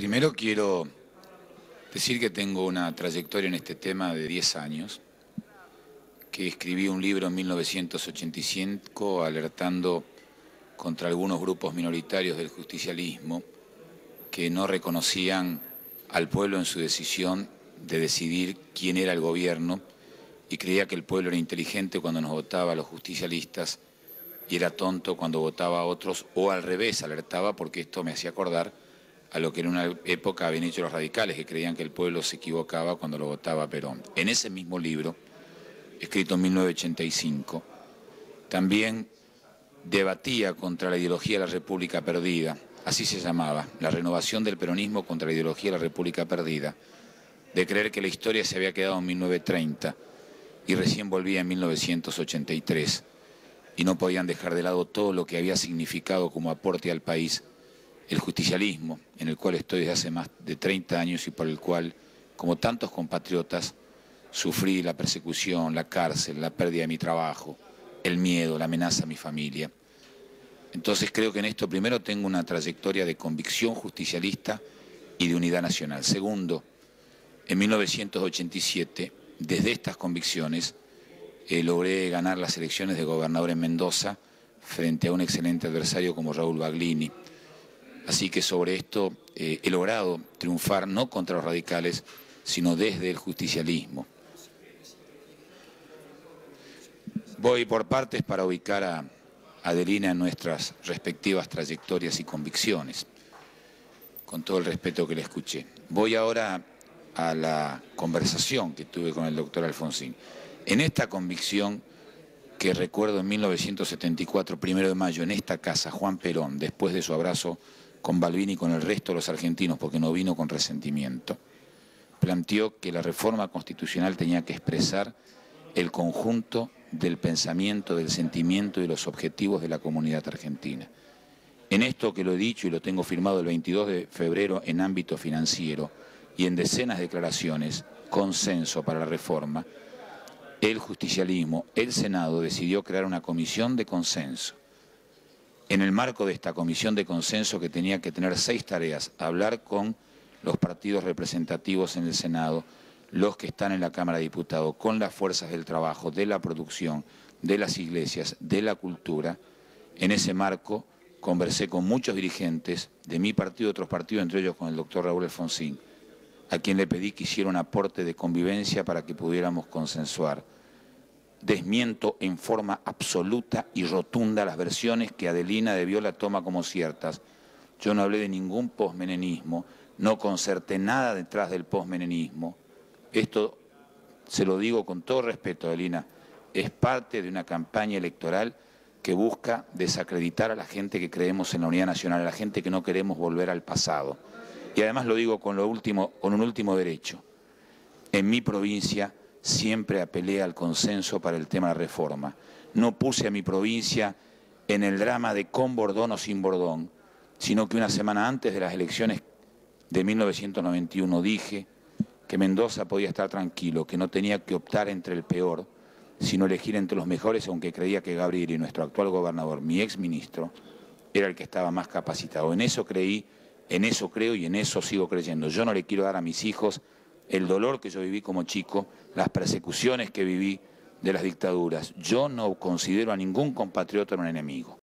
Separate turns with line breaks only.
Primero quiero decir que tengo una trayectoria en este tema de 10 años, que escribí un libro en 1985 alertando contra algunos grupos minoritarios del justicialismo que no reconocían al pueblo en su decisión de decidir quién era el gobierno y creía que el pueblo era inteligente cuando nos votaba a los justicialistas y era tonto cuando votaba a otros, o al revés, alertaba porque esto me hacía acordar a lo que en una época habían hecho los radicales, que creían que el pueblo se equivocaba cuando lo votaba a Perón. En ese mismo libro, escrito en 1985, también debatía contra la ideología de la República Perdida, así se llamaba, la renovación del peronismo contra la ideología de la República Perdida, de creer que la historia se había quedado en 1930 y recién volvía en 1983, y no podían dejar de lado todo lo que había significado como aporte al país el justicialismo, en el cual estoy desde hace más de 30 años y por el cual, como tantos compatriotas, sufrí la persecución, la cárcel, la pérdida de mi trabajo, el miedo, la amenaza a mi familia. Entonces creo que en esto primero tengo una trayectoria de convicción justicialista y de unidad nacional. Segundo, en 1987, desde estas convicciones, logré ganar las elecciones de gobernador en Mendoza frente a un excelente adversario como Raúl Baglini. Así que sobre esto he logrado triunfar no contra los radicales, sino desde el justicialismo. Voy por partes para ubicar a Adelina en nuestras respectivas trayectorias y convicciones, con todo el respeto que le escuché. Voy ahora a la conversación que tuve con el doctor Alfonsín. En esta convicción que recuerdo en 1974, 1 de mayo, en esta casa, Juan Perón, después de su abrazo con Balbini y con el resto de los argentinos, porque no vino con resentimiento, planteó que la reforma constitucional tenía que expresar el conjunto del pensamiento, del sentimiento y de los objetivos de la comunidad argentina. En esto que lo he dicho y lo tengo firmado el 22 de febrero en ámbito financiero y en decenas de declaraciones, consenso para la reforma, el justicialismo, el Senado decidió crear una comisión de consenso. En el marco de esta comisión de consenso, que tenía que tener 6 tareas: hablar con los partidos representativos en el Senado, los que están en la Cámara de Diputados, con las fuerzas del trabajo, de la producción, de las iglesias, de la cultura. En ese marco conversé con muchos dirigentes de mi partido y otros partidos, entre ellos con el doctor Raúl Alfonsín, a quien le pedí que hiciera un aporte de convivencia para que pudiéramos consensuar. Desmiento en forma absoluta y rotunda las versiones que Adelina de Viola toma como ciertas. Yo no hablé de ningún posmenenismo, no concerté nada detrás del posmenenismo. Esto, se lo digo con todo respeto, Adelina, es parte de una campaña electoral que busca desacreditar a la gente que creemos en la unidad nacional, a la gente que no queremos volver al pasado. Y además lo digo con un último derecho. En mi provincia siempre apelé al consenso para el tema de la reforma. No puse a mi provincia en el drama de con Bordón o sin Bordón, sino que una semana antes de las elecciones de 1991 dije que Mendoza podía estar tranquilo, que no tenía que optar entre el peor, sino elegir entre los mejores, aunque creía que Gabriel y nuestro actual gobernador, mi exministro, era el que estaba más capacitado. En eso creí, en eso creo y en eso sigo creyendo. Yo no le quiero dar a mis hijos el dolor que yo viví como chico, las persecuciones que viví de las dictaduras. Yo no considero a ningún compatriota un enemigo.